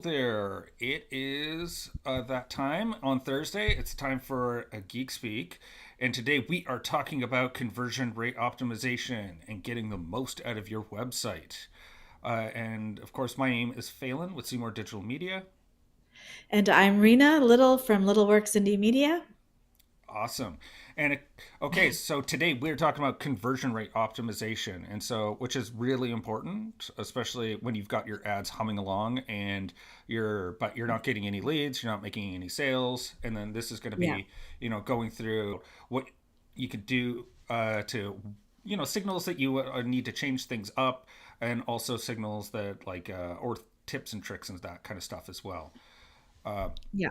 There, it is that time on Thursday. It's time for a Geek Speak, and today we are talking about conversion rate optimization and getting the most out of your website. And of course, my name is Phelan with Seymour Digital Media. And I'm Rena Little from Little Works Indie Media. Awesome. And okay, so today we're talking about conversion rate optimization, and so which is really important, especially when you've got your ads humming along and you're not getting any leads, you're not making any sales, and then this is going to Yeah. be going through what you could do to signals that you need to change things up, and also signals that or tips and tricks and that kind of stuff as well. Yeah.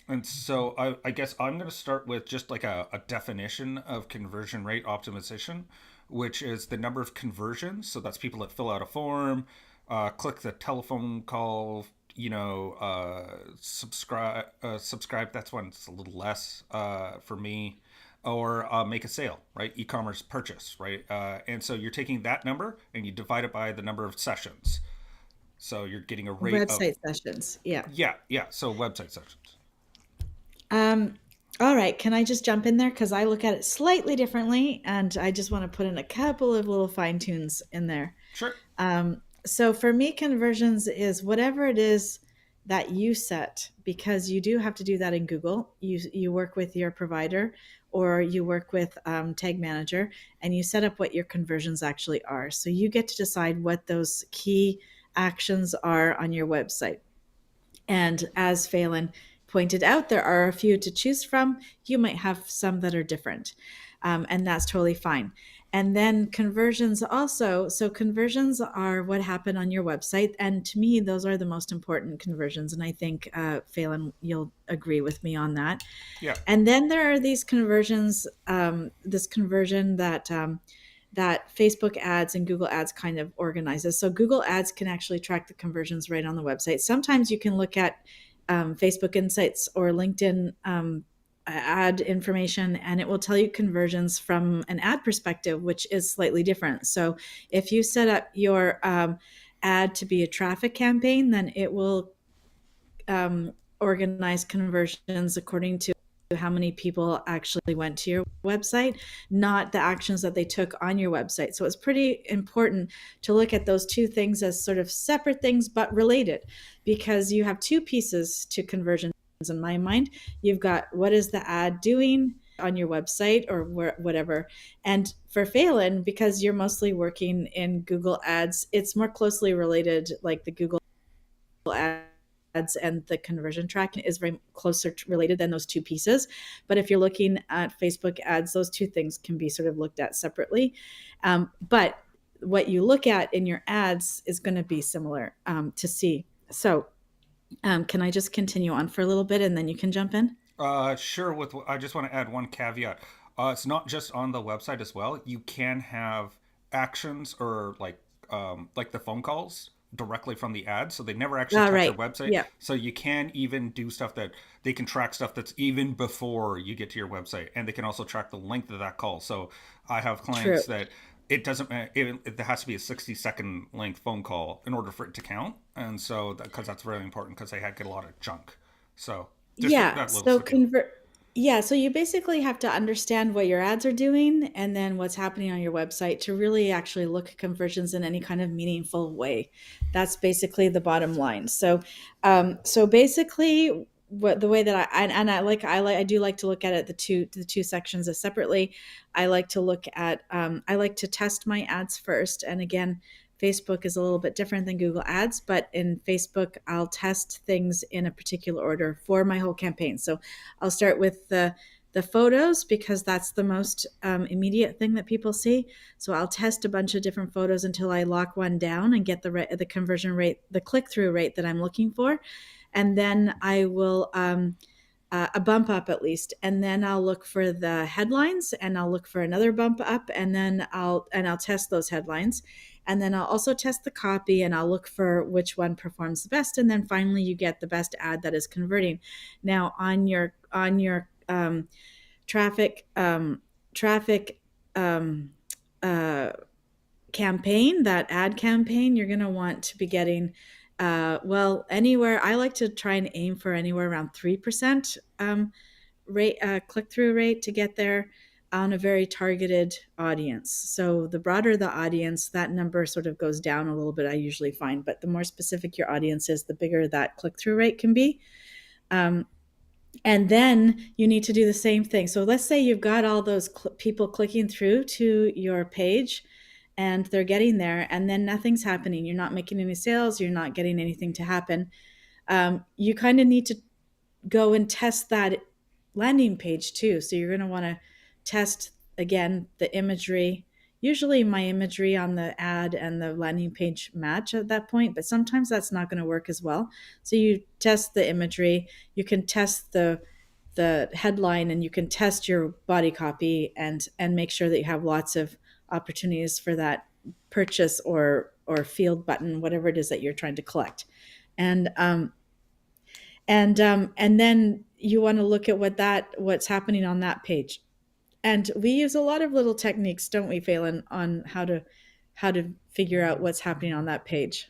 And so I guess I'm going to start with just like a definition of conversion rate optimization, which is the number of conversions. So that's people that fill out a form, click the telephone call, subscribe. That's when it's a little less for me, or make a sale, right? E-commerce purchase, right? And so you're taking that number and you divide it by the number of sessions. So you're getting a rate of, Website sessions. Yeah. yeah, yeah. So website sessions. Um, all right. Can I just jump in there? Because I look at it slightly differently and I just want to put in a couple of little fine tunes in there. Sure. So for me, conversions is whatever it is that you set, because you do have to do that in Google. You work with your provider or you work with Tag Manager, and you set up what your conversions actually are. So you get to decide what those key actions are on your website. And as Phelan pointed out, there are a few to choose from. You might have some that are different, and that's totally fine. And then conversions also. So conversions are what happen on your website, and to me, those are the most important conversions. And I think Phelan, you'll agree with me on that. Yeah. And then there are these conversions. This conversion that Facebook ads and Google ads kind of organizes. So Google ads can actually track the conversions right on the website. Sometimes you can look at Facebook Insights or LinkedIn ad information, and it will tell you conversions from an ad perspective, which is slightly different. So if you set up your ad to be a traffic campaign, then it will organize conversions according to how many people actually went to your website, not the actions that they took on your website. So it's pretty important to look at those two things as sort of separate things but related, because you have two pieces to conversions in my mind. You've got what is the ad doing on your website or whatever. And for Phelan, because you're mostly working in Google ads, it's more closely related, like the Google ads and the conversion tracking is very closer related than those two pieces. But if you're looking at Facebook ads, those two things can be sort of looked at separately. But what you look at in your ads is going to be similar to see. So can I just continue on for a little bit and then you can jump in? Sure. With I just want to add one caveat. It's not just on the website as well. You can have actions or like the phone calls directly from the ad, so they never actually All touch your right. website. Yeah, So you can even do stuff that they can track stuff that's even before you get to your website, and they can also track the length of that call. So I have true. clients that it doesn't it has to be a 60-second length phone call in order for it to count, and so because that's really important because they get a lot of junk. So just Yeah. that little So stipulation. convert. Yeah, so you basically have to understand what your ads are doing and then what's happening on your website to really actually look at conversions in any kind of meaningful way. That's basically the bottom line. So basically, what the way that and I do like to look at it the two sections as separately. I like to look at I like to test my ads first, and again, Facebook is a little bit different than Google Ads, but in Facebook, I'll test things in a particular order for my whole campaign. So I'll start with the photos because that's the most immediate thing that people see. So I'll test a bunch of different photos until I lock one down and get the conversion rate, the click through rate that I'm looking for, and then I will a bump up at least, and then I'll look for the headlines, and I'll look for another bump up, and then I'll test those headlines, and then I'll also test the copy, and I'll look for which one performs the best, and then finally you get the best ad that is converting. Now on your traffic traffic uh, campaign, that ad campaign, you're going to want to be getting Well, anywhere I like to try and aim for anywhere around 3% rate click through rate to get there on a very targeted audience. So the broader the audience, that number sort of goes down a little bit. I usually find, but the more specific your audience is, the bigger that click through rate can be. Um, and then you need to do the same thing. So let's say you've got all those people clicking through to your page and they're getting there and then nothing's happening. You're not making any sales. You're not getting anything to happen. You kind of need to go and test that landing page too. So you're going to want to test again the imagery. Usually my imagery on the ad and the landing page match at that point, but sometimes that's not going to work as well. So you test the imagery, you can test the headline, and you can test your body copy and make sure that you have lots of opportunities for that purchase or field button, whatever it is that you're trying to collect. And and then you want to look at what's happening on that page. And we use a lot of little techniques, don't we, Phelan, on how to figure out what's happening on that page.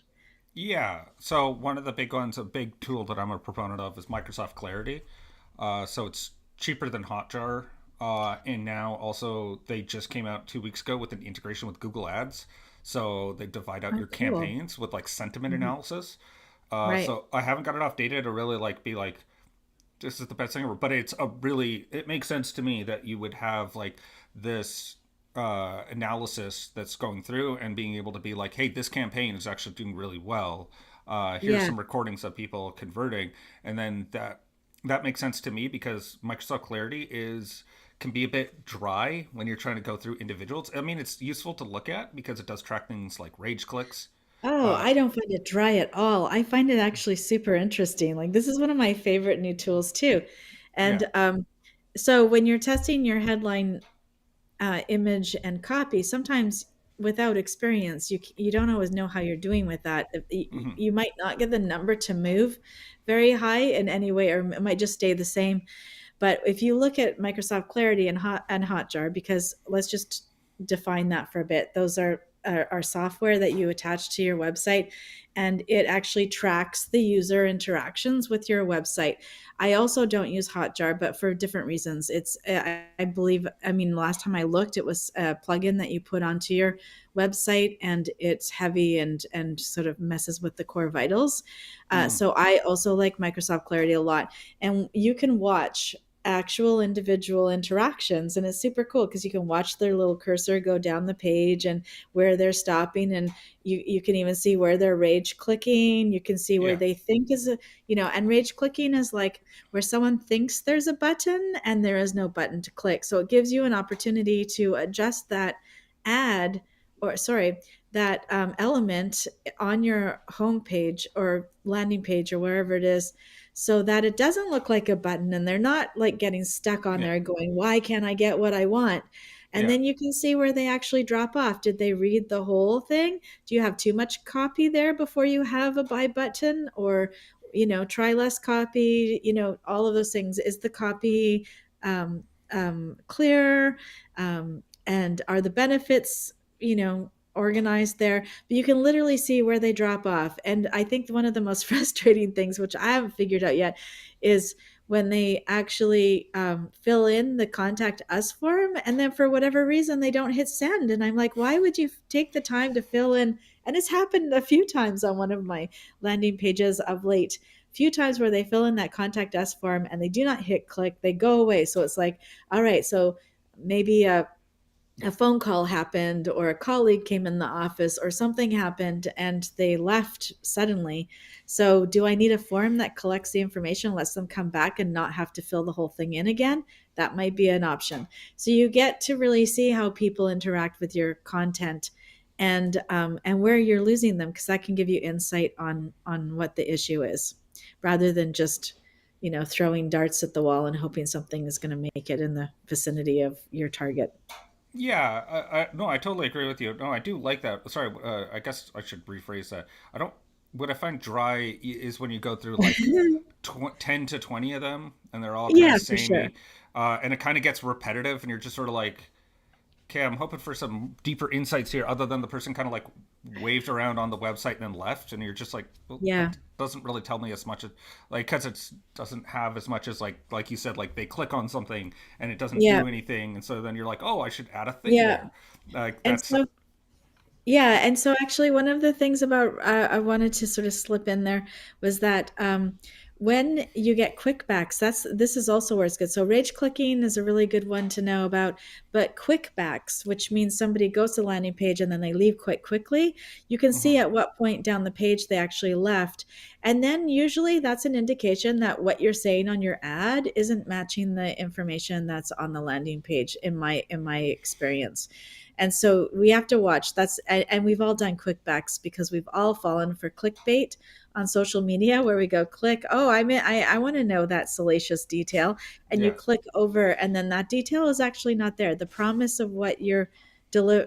Yeah. So one of the big ones, a big tool that I'm a proponent of, is Microsoft Clarity. So it's cheaper than Hotjar. And now also they just came out 2 weeks ago with an integration with Google Ads. So they divide out Oh, your cool. campaigns with like sentiment Mhm. analysis. Right. So I haven't got enough data to really like be like, this is the best thing ever. But it makes sense to me that you would have like this analysis that's going through and being able to be like, hey, this campaign is actually doing really well. Here's Yeah. some recordings of people converting, and then that makes sense to me because Microsoft Clarity is can be a bit dry when you're trying to go through individuals. I mean, it's useful to look at because it does track things like rage clicks. Oh, Uh, I don't find it dry at all. I find it actually super interesting. Like this is one of my favorite new tools too. yeah, And so when you're testing your headline image and copy, sometimes without experience, you don't always know how you're doing with that. hmm, You might not get the number to move very high in any way, or it might just stay the same. But if you look at Microsoft Clarity and Hotjar, because let's just define that for a bit, those are software that you attach to your website, and it actually tracks the user interactions with your website. I also don't use Hotjar, but for different reasons. I believe, I mean, last time I looked, it was a plugin that you put onto your website, and it's heavy and sort of messes with the core vitals. mm, So I also like Microsoft Clarity a lot, and you can watch actual individual interactions, and it's super cool because you can watch their little cursor go down the page and where they're stopping, and you can even see where they're rage clicking. You can see where yeah, they think is a, and rage clicking is like where someone thinks there's a button and there is no button to click, so it gives you an opportunity to adjust that ad, or sorry, that element on your home page or landing page or wherever it is, so that it doesn't look like a button and they're not like getting stuck on yeah, there going, why can't I get what I want? And yeah. then you can see where they actually drop off. Did they read the whole thing? Do you have too much copy there before you have a buy button? Or, try less copy, all of those things. Is the copy um, clear? And are the benefits, organized there? But you can literally see where they drop off. And I think one of the most frustrating things, which I haven't figured out yet, is when they actually fill in the contact us form, and then for whatever reason they don't hit send. And I'm like, why would you take the time to fill in? And it's happened a few times on one of my landing pages of late. A few times where they fill in that contact us form and they do not hit click, they go away. So it's like, all right, so maybe a phone call happened or a colleague came in the office or something happened and they left suddenly. So do I need a form that collects the information, lets them come back and not have to fill the whole thing in again? That might be an option. So you get to really see how people interact with your content, and where you're losing them, because that can give you insight on what the issue is, rather than just throwing darts at the wall and hoping something is going to make it in the vicinity of your target. Yeah, no, I totally agree with you. No, I do like that. Sorry, I guess I should rephrase that. I don't. What I find dry is when you go through like 10 to 20 of them, and they're all kind of Yeah, for sure. samey, and it kind of gets repetitive, and you're just sort of like, okay, I'm hoping for some deeper insights here, other than the person kind of like waved around on the website and then left, and you're just like, well, Yeah. that doesn't really tell me as much as like because it doesn't have as much as like you said, like they click on something and it doesn't Yeah. do anything, and so then you're like, oh, I should add a thing Yeah. there. Like And that's so yeah, and so actually, one of the things about I wanted to sort of slip in there was that when you get quickbacks, this is also where it's good. So rage clicking is a really good one to know about, but quickbacks, which means somebody goes to the landing page and then they leave quite quickly, you can see mhm. at what point down the page they actually left, and then usually that's an indication that what you're saying on your ad isn't matching the information that's on the landing page. In my experience. And so we have to watch. And we've all done quickbacks because we've all fallen for clickbait on social media where we go click, oh, I want to know that salacious detail. And you Yeah, click over, and then that detail is actually not there. The promise of what you're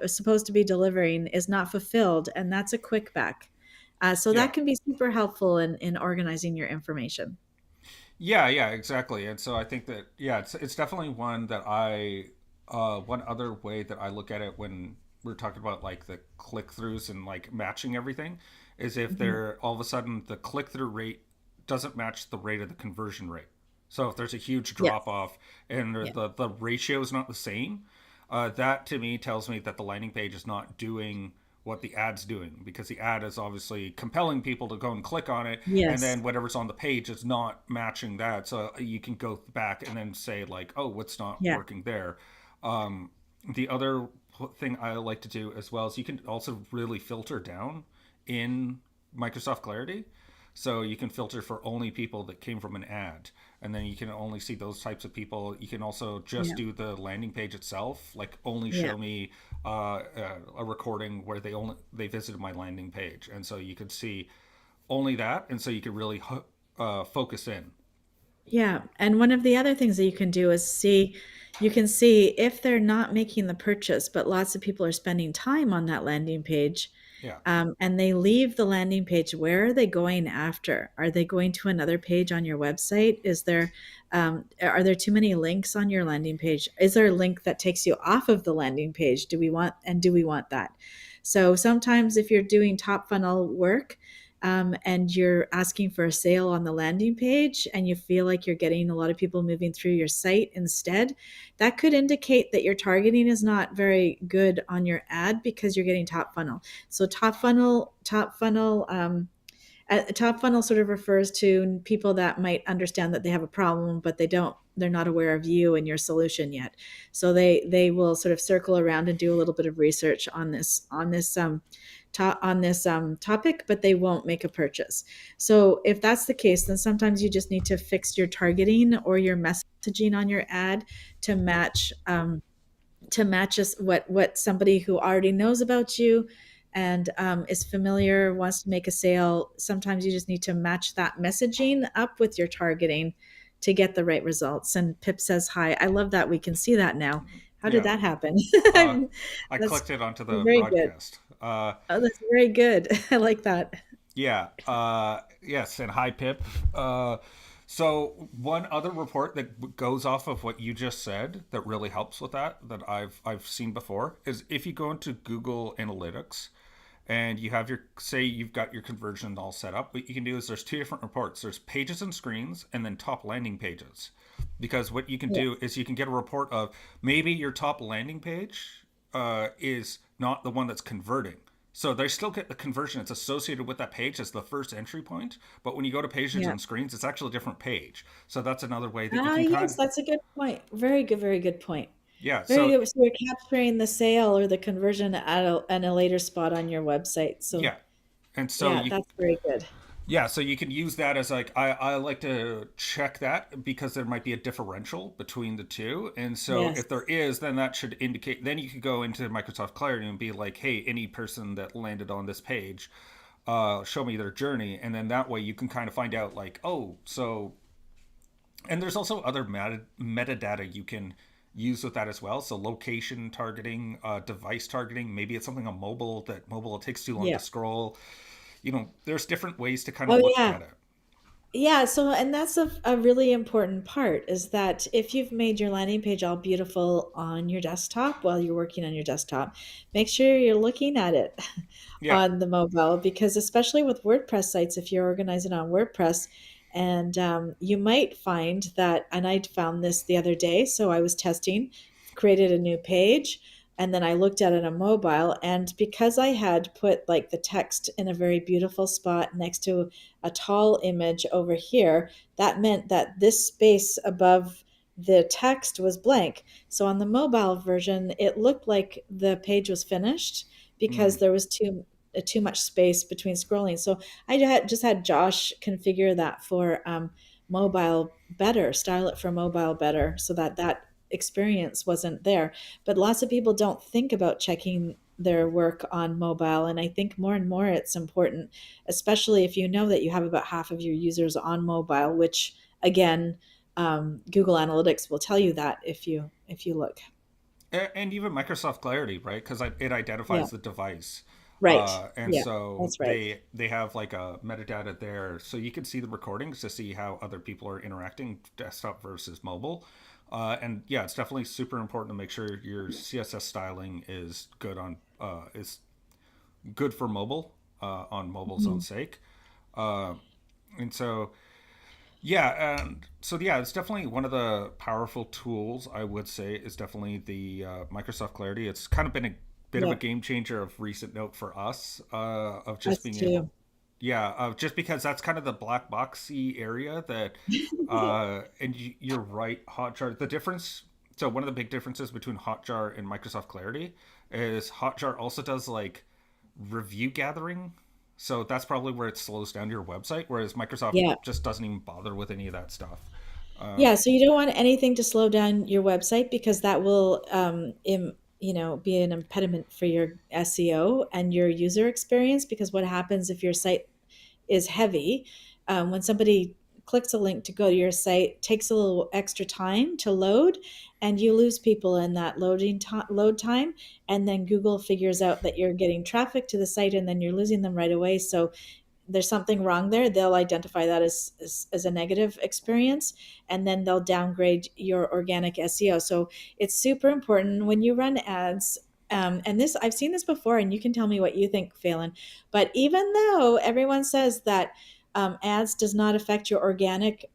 supposed to be delivering is not fulfilled. And that's a quickback. So yeah. that can be super helpful in organizing your information. Yeah, exactly. And so I think that yeah, it's definitely one that one other way that I look at it when we're talking about like the click throughs and like matching everything is if Mhm. they're all of a sudden the click through rate doesn't match the rate of the conversion rate. So if there's a huge drop Yes. off and Yeah. the ratio is not the same, that to me tells me that the landing page is not doing what the ad's doing, because the ad is obviously compelling people to go and click on it, and Yes. then whatever's on the page is not matching that, so you can go back and then say like, oh, what's not Yeah. working there. um, the other thing I like to do as well is you can also really filter down in Microsoft Clarity, so you can filter for only people that came from an ad, and then you can only see those types of people. You can also just Yeah. do the landing page itself, like only Yeah. show me a recording where they visited my landing page, and so you could see only that, and so you could really focus in. Yeah, and one of the other things that you can do is you can see if they're not making the purchase, but lots of people are spending time on that landing page, Yeah, and they leave the landing page. Where are they going after? Are they going to another page on your website? Are there too many links on your landing page? Is there a link that takes you off of the landing page? Do we want that? So sometimes if you're doing top funnel work, and you're asking for a sale on the landing page and you feel like you're getting a lot of people moving through your site instead, that could indicate that your targeting is not very good on your ad because you're getting top funnel. So top funnel sort of refers to people that might understand that they have a problem, but they're not aware of you and your solution yet. So they will sort of circle around and do a little bit of research on this topic, but they won't make a purchase. So if that's the case, then sometimes you just need to fix your targeting or your messaging on your ad to match us what somebody who already knows about you and is familiar, wants to make a sale. Sometimes you just need to match that messaging up with your targeting to get the right results. And Pip says hi. I love that we can see that now. How did yeah. that happen? uh, I That's clicked it onto the very good. broadcast. Oh, that's very good. I like that. Yeah. Yes, and hi, Pip. So one other report that goes off of what you just said that really helps with that I've seen before is if you go into Google Analytics and you have your say you've got your conversion all set up, what you can do is there's two different reports. There's pages and screens, and then top landing pages. Because what you can Yeah. do is you can get a report of maybe your top landing page is not the one that's converting. So they still get the conversion. It's associated with that page as the first entry point. But when you go to pages Yeah. and screens, it's actually a different page. So that's another way that you Ah, can yes, kind of, that's a good point. Very good point. yeah. Very So good. So you're capturing the sale or the conversion at a later spot on your website. So yeah. And so yeah, you that's very good. yeah, so you can use that as like I like to check that because there might be a differential between the two. And so Yes. if there is, then that should indicate then you could go into Microsoft Clarity and be like, hey, any person that landed on this page, show me their journey. And then that way you can kind of find out like, oh, so and there's also other metadata you can use with that as well. So location targeting, device targeting, maybe it's something on mobile it takes too long Yeah. to scroll. There's different ways to kind of Oh look yeah. at it. Yeah, so and that's a really important part is that if you've made your landing page all beautiful on your desktop while you're working on your desktop, make sure you're looking at it Yeah. on the mobile because especially with WordPress sites, if you're organizing on WordPress, and you might find that, and I found this the other day, so I was testing, created a new page, and then I looked at it on mobile, and because I had put like the text in a very beautiful spot next to a tall image over here, that meant that this space above the text was blank. So on the mobile version, it looked like the page was finished because Mm. there was too much space between scrolling. So just had Josh configure that for mobile better, style it for mobile better, so that that experience wasn't there. But lots of people don't think about checking their work on mobile, and I think more and more it's important, especially if you know that you have about half of your users on mobile, which again, Google Analytics will tell you that if you look. And even Microsoft Clarity, right? Because it Yeah, identifies the device, right. and Yeah, so that's right. they have like a metadata there, so you can see the recordings to see how other people are interacting, desktop versus mobile. And yeah, it's definitely super important to make sure your CSS styling is good for mobile, on mobile's own Mhm. sake. Uh, and so and so yeah, it's definitely one of the powerful tools. I would say is definitely the Microsoft Clarity. It's kind of been a bit of a Yeah, game changer of recent note for us, of just us being able, too. yeah, just because that's kind of the black boxy area that, and you're right, Hotjar. The difference. So one of the big differences between Hotjar and Microsoft Clarity is Hotjar also does like review gathering. So that's probably where it slows down your website, whereas Microsoft Yeah. just doesn't even bother with any of that stuff. Yeah, so you don't want anything to slow down your website because that will, be an impediment for your SEO and your user experience. Because what happens if your site is heavy, when somebody clicks a link to go to your site, it takes a little extra time to load, and you lose people in that load time, and then Google figures out that you're getting traffic to the site, and then you're losing them right away. So there's something wrong there, they'll identify that as a negative experience, and then they'll downgrade your organic SEO. So it's super important when you run ads. And this, I've seen this before, and you can tell me what you think, Phelan. But even though everyone says that ads does not affect your organic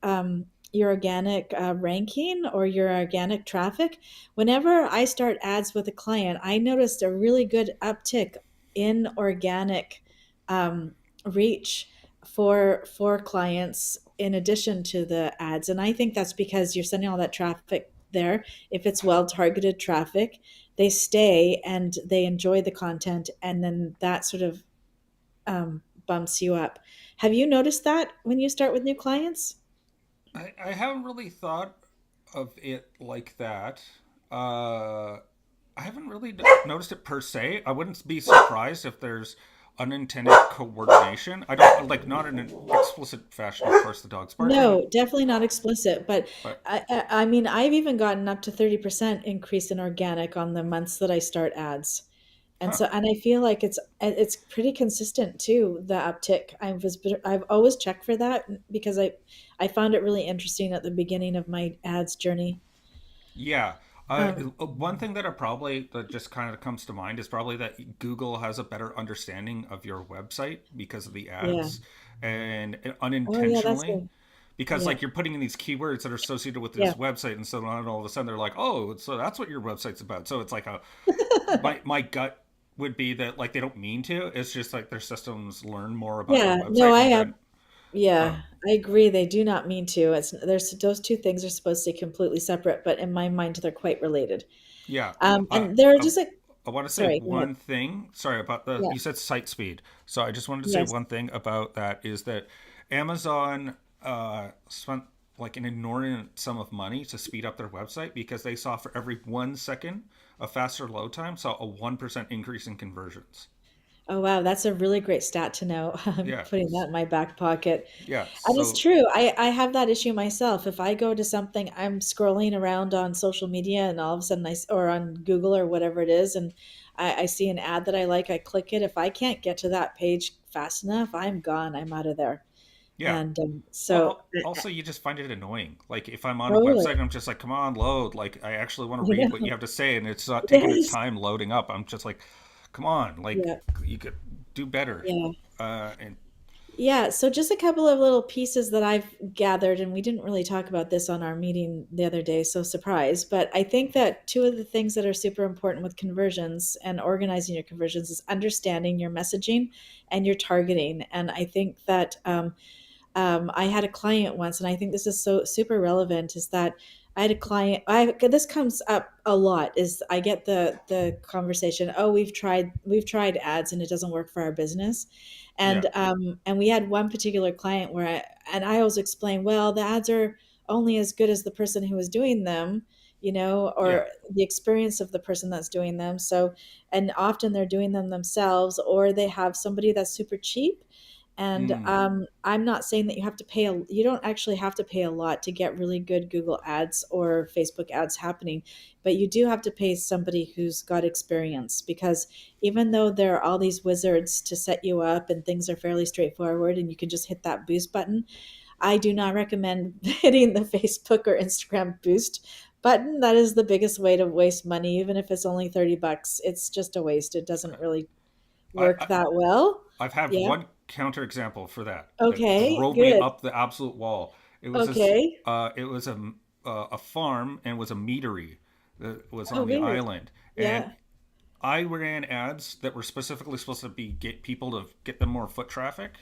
ranking or your organic traffic, whenever I start ads with a client, I noticed a really good uptick in organic reach for clients in addition to the ads. And I think that's because you're sending all that traffic there. If it's well targeted traffic, they stay and they enjoy the content, and then that sort of bumps you up. Have you noticed that when you start with new clients? I haven't really thought of it like that. Uh, I haven't really noticed it per se. I wouldn't be surprised if there's unintended coordination. I don't like, not in an explicit fashion. Of course, the dog's barking, No, definitely not explicit, but but I mean, I've even gotten up to 30% increase in organic on the months that I start ads. And huh? so, and I feel like it's pretty consistent too, the uptick. I've always checked for that because I found it really interesting at the beginning of my ads journey. Yeah. Um, One thing that just kind of comes to mind is probably that Google has a better understanding of your website because of the yeah. ads, and Oh yeah, unintentionally, because yeah. like you're putting in these keywords that are associated with this Yeah. website, and so then all of a sudden they're like, oh, so that's what your website's about. So it's like my gut would be that like they don't mean to. It's just like their systems learn more about your Yeah. No, website, I and have. then uh, Yeah, I agree. They do not mean to. It's there's those two things are supposed to be completely separate, but in my mind, they're quite related. yeah. And there are I, just like, I want to say sorry, go ahead. one thing. Sorry about the. Yeah. You said site speed, so I just wanted to say Yes. one thing about that is that Amazon spent like an inordinate sum of money to speed up their website because they saw for every 1 second of faster load time, saw a 1% increase in conversions. Oh, wow, that's a really great stat to know. I'm Yeah, putting that in my back pocket. yeah. And it's So true. I have that issue myself. If I go to something, I'm scrolling around on social media and all of a sudden or on Google or whatever it is, and I see an ad that I like, I click it. If I can't get to that page fast enough, I'm gone. I'm out of there. Yeah. And so, Well, also you just find it annoying. Like if I'm on a website totally. and I'm just like, come on, load. Like I actually want to You read what know, you have to say, and it's not taking its yes. time loading up. I'm just like, come on, like Yeah. you could do better. Yeah. And Yeah, so just a couple of little pieces that I've gathered, and we didn't really talk about this on our meeting the other day, so surprise. But I think that two of the things that are super important with conversions and organizing your conversions is understanding your messaging and your targeting. And I think that I had a client once, and I think this is so super relevant. Is that I had a client. I This comes up a lot. Is I get the conversation. Oh, we've tried ads and it doesn't work for our business, yeah, and we had one particular client where I always explain. Well, the ads are only as good as the person who is doing them, yeah. or the experience of the person that's doing them. So, and often they're doing them themselves, or they have somebody that's super cheap. And Mm, I'm not saying that you don't actually have to pay a lot to get really good Google ads or Facebook ads happening, but you do have to pay somebody who's got experience, because even though there are all these wizards to set you up and things are fairly straightforward and you can just hit that boost button, I do not recommend hitting the Facebook or Instagram boost button. That is the biggest way to waste money, even if it's only $30. It's just a waste. It doesn't really I, work I that well. I've had Yeah. one counterexample for that that Okay, drove me good. up the absolute wall. It was this. Okay. It was a farm and was a meadery that was Oh, on the weird. island, and Yeah. I ran ads that were specifically supposed to be get people to get them more foot traffic.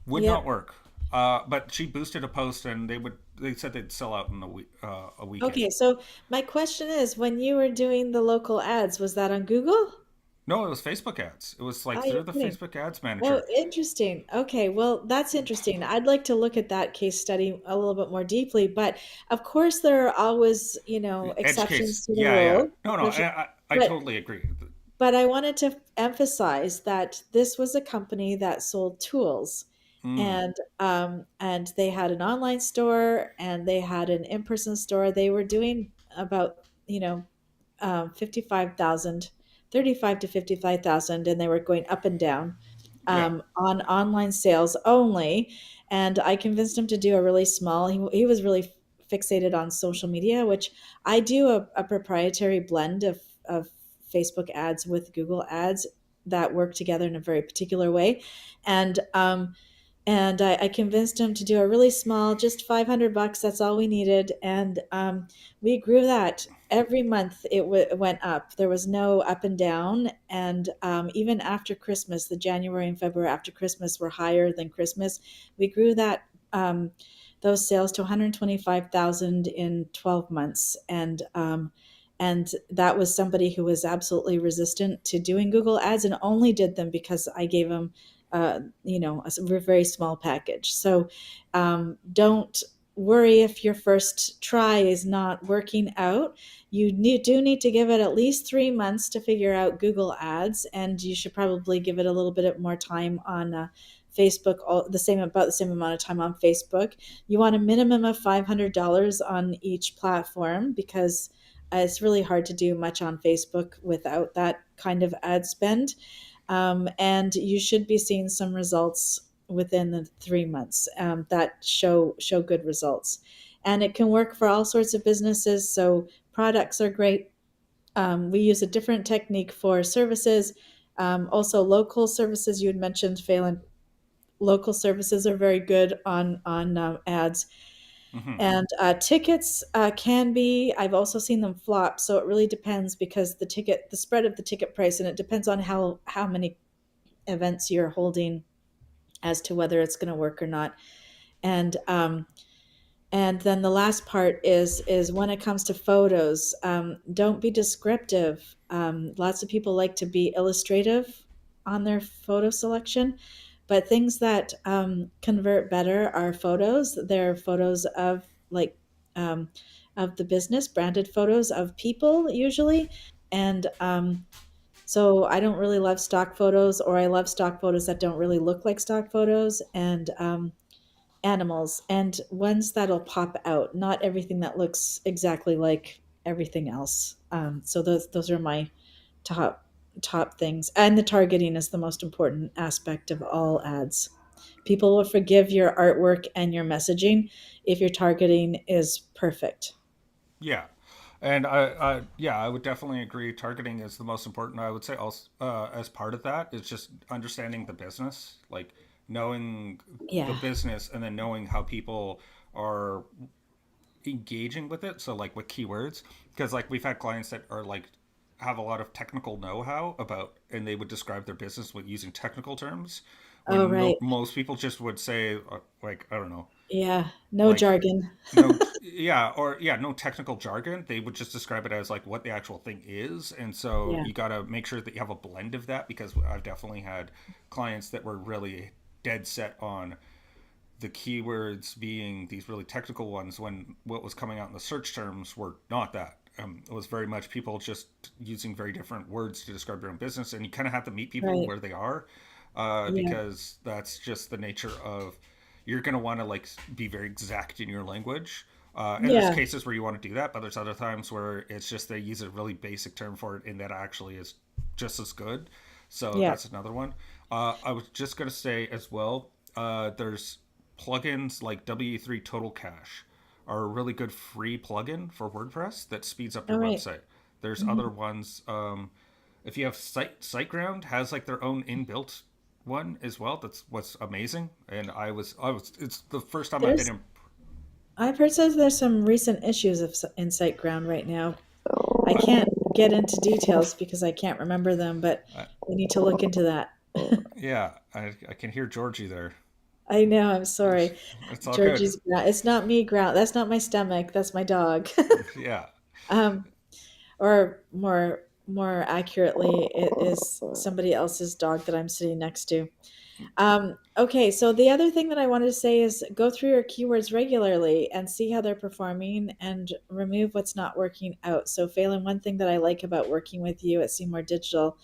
Would not Yep. work. But she boosted a post, and they said they'd sell out in a weekend. Okay, so my question is, when you were doing the local ads, was that on Google? No, it was Facebook ads. It was like Oh, through you're the kidding. Facebook ads Oh, manager. interesting. Okay, well, that's interesting. I'd like to look at that case study a little bit more deeply, but of course there are always, Edge case. exceptions to the Yeah, yeah. rule. No, no, For sure. I But totally agree. but I wanted to emphasize that this was a company that sold tools, Mm, and they had an online store and they had an in-person store. They were doing about, 55,000, 35 to 55,000, and they were going up and down yeah. on online sales only. And I convinced him to do a really small. He was really fixated on social media, which I do a proprietary blend of Facebook ads with Google ads that work together in a very particular way. And I convinced him to do a really small, just $500. That's all we needed, and we grew that every month. It went up. There was no up and down, and even after Christmas, the January and February after Christmas were higher than Christmas. We grew that. Those sales to 125,000 in 12 months, and that was somebody who was absolutely resistant to doing Google ads and only did them because I gave him a very small package. So don't worry if your first try is not working out. Do need to give it at least 3 months to figure out Google ads, and you should probably give it a little bit more time on Facebook, about the same amount of time on Facebook. You want a minimum of $500 on each platform, because it's really hard to do much on Facebook without that kind of ad spend. And you should be seeing some results within the 3 months that show good results. And it can work for all sorts of businesses. So products are great. We use a different technique for services. Also, local services, you had mentioned, Phelan. Local services are very good on ads. Hmm. And tickets can be. I've also seen them flop. So it really depends, because the spread of the ticket price, and it depends on how many events you're holding as to whether it's going to work or not. And and then the last part is when it comes to photos, don't be descriptive. Lots of people like to be illustrative on their photo selection, but things that convert better are photos. They're photos of, like, um, of the business, branded photos of people usually. And so I don't really love stock photos, or I love stock photos that don't really look like stock photos, and animals, and ones that'll pop out. Not everything that looks exactly like everything else. So those are my top top things. And the targeting is the most important aspect of all ads. People will forgive your artwork and your messaging if your targeting is perfect. Yeah. And yeah, I would definitely agree. Targeting is the most important. I would say also, as part of that is just understanding the business, like knowing the Yeah. business and then knowing how people are engaging with it. So like with keywords, because like we've had clients that are like have a lot of technical know-how about, and they would describe their business with using technical terms, Oh, when right. most people just would say like I don't know, Yeah. No like jargon. no, yeah, or yeah, no technical jargon. They would just describe it as like what the actual thing is. And so Yeah. you got to make sure that you have a blend of that, because I've definitely had clients that were really dead set on the keywords being these really technical ones when what was coming out in the search terms were not that. It was very much people just using very different words to describe their own business, and you kind of have to meet people Right. where they are, Yeah. because that's just the nature of, you're going to want to like be very exact in your language. And there's Yeah. cases where you want to do that, but there's other times where it's just they use a really basic term for it, and that actually is just as good. So Yeah. that's another one. I was just going to say as well, there's plugins like WE3 Total Cache are a really good free plugin for WordPress that speeds up All your right. website. There's other Mhm. ones. If you have SiteGround has like their own inbuilt one as well. That's what's amazing. And I was. It's the first time I've been There's in. I've heard says there's some recent issues of in SiteGround right now. I can't get into details because I can't remember them, but Uh, we need to look into that. yeah, I can hear Georgie there. I know, I'm sorry. It's all good. Georgie's it's not me ground. That's not my stomach. That's my dog. Yeah, um, or more accurately, it is somebody else's dog that I'm sitting next to. Okay, so the other thing that I wanted to say is go through your keywords regularly and see how they're performing and remove what's not working out. So, Phelan, one thing that I like about working with you at Seymour Digital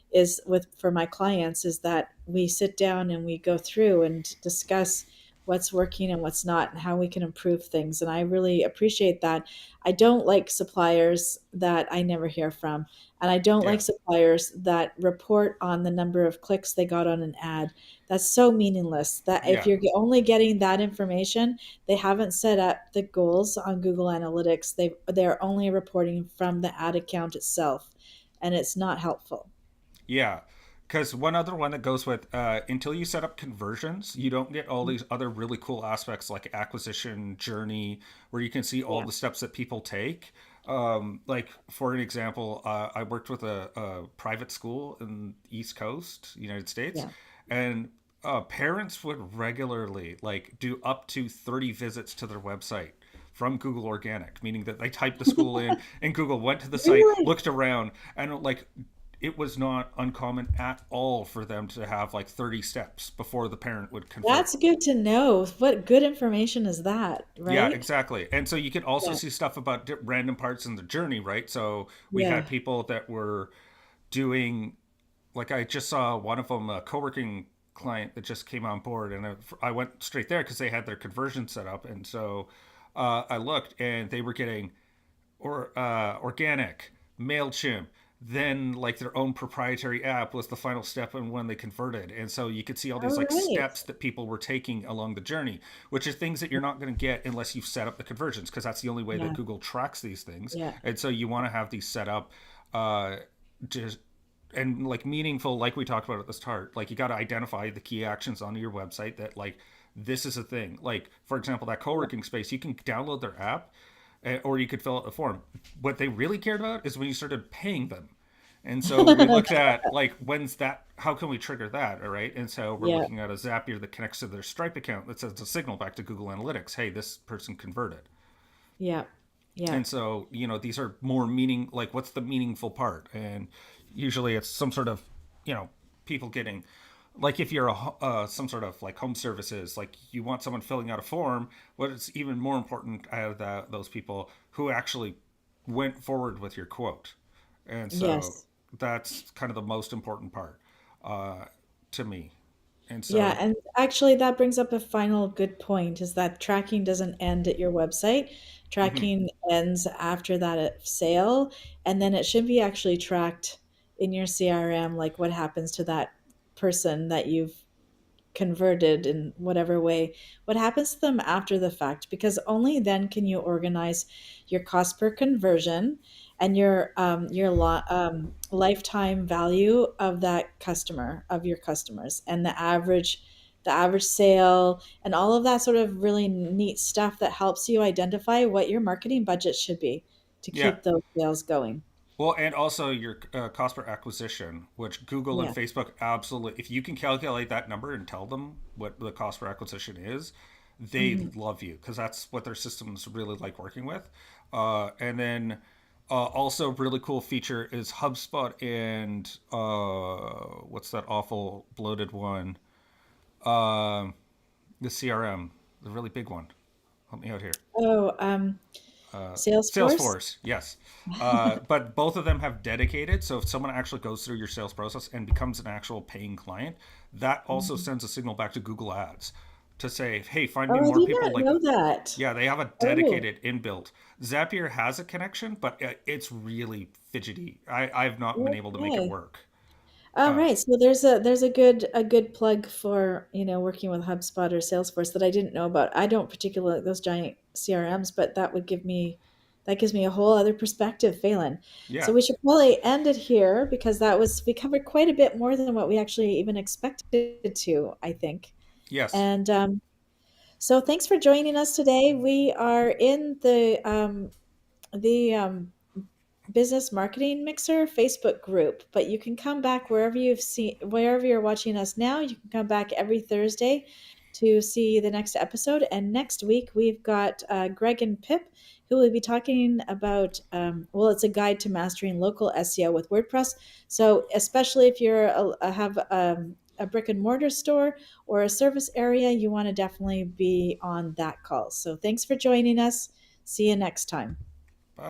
is with for my clients is that we sit down and we go through and discuss what's working and what's not and how we can improve things, and I really appreciate that. I don't like suppliers that I never hear from, and I don't yeah, like suppliers that report on the number of clicks they got on an ad. That's so meaningless. That if yeah. you're only getting that information, they haven't set up the goals on Google Analytics. They're only reporting from the ad account itself, and it's not helpful. Yeah, because one other one that goes with, until you set up conversions, you don't get all these other really cool aspects like acquisition journey, where you can see all Yeah. the steps that people take. Like for an example, I worked with a private school in the East Coast, United States, Yeah. and parents would regularly like do up to 30 visits to their website from Google Organic, meaning that they typed the school in and Google went to the site, Really? looked around, and like it was not uncommon at all for them to have like 30 steps before the parent would convert. That's good to know. What good information is that, Yeah, right? exactly. And so you can also Yeah. see stuff about random parts in the journey, right? So we had Yeah. people that were doing, like, I just saw one of them, a co working client that just came on board, and I went straight there because they had their conversion set up. And so I looked, and they were getting organic, MailChimp, then like their own proprietary app was the final step and when they converted. And so you could see all All these like right. steps that people were taking along the journey, which are things that you're not going to get unless you've set up the conversions, because that's the only way that Yeah. Google tracks these things. Yeah. And so you want to have these set up, just and like meaningful, like we talked about at the start. Like you got to identify the key actions on your website that like this is a thing. Like for example, that Yeah. co-working space, you can download their app, or you could fill out a form. What they really cared about is when you started paying them. And so we looked at like when's that, how can we trigger that, all right? And so we're Yeah. looking at a Zapier that connects to their Stripe account that sends a signal back to Google Analytics, hey, this person converted. Yeah. Yeah. And so these are more meaning, like what's the meaningful part. And usually it's some sort of, you know people getting, like if you're some sort of like home services, like you want someone filling out a form, what is even more important out of those people who actually went forward with your quote. And so Yes. that's kind of the most important part, uh, to me. And Yeah, so and actually that brings up a final good point is that tracking doesn't end at your website. mhm. Tracking ends after that sale, and then it should be actually tracked in your CRM, like what happens to that person that you've converted in whatever way, what happens to them after the fact, because only then can you organize your cost per conversion and your lifetime value of that customer, of your customers, and the average sale and all of that sort of really neat stuff that helps you identify what your marketing budget should be to Yeah. keep those sales going. Well, and also your cost per acquisition, which Google and Yeah. Facebook absolutely, if you can calculate that number and tell them what the cost per acquisition is, they Hmm. love you because that's what their systems really like working with. And then also, really cool feature is HubSpot and what's that awful bloated one? Um the CRM, the really big one. Help me out here. Oh, Salesforce. Salesforce, yes. But both of them have dedicated. So if someone actually goes through your sales process and becomes an actual paying client, that also Mhm. sends a signal back to Google Ads to say, hey, find me Oh, I more did people not like. know that. Yeah, they have a Oh, dedicated inbuilt. Zapier has a connection, but it's really fidgety. I've not been able to make it okay. work. All Uh, right. So there's a good plug for, working with HubSpot or Salesforce that I didn't know about. I don't particularly like those giant CRMs, but that gives me a whole other perspective, Phelan. yeah, So we should probably end it here because we covered quite a bit more than what we actually even expected to, I think. yes, And so thanks for joining us today. We are in the Business Marketing Mixer Facebook group, but you can come back wherever you're watching us now. You can come back every Thursday to see the next episode. And next week we've got Greg and Pip, who will be talking about it's a guide to mastering local SEO with WordPress. So especially if have a brick and mortar store or a service area, you want to definitely be on that call. So thanks for joining us. See you next time.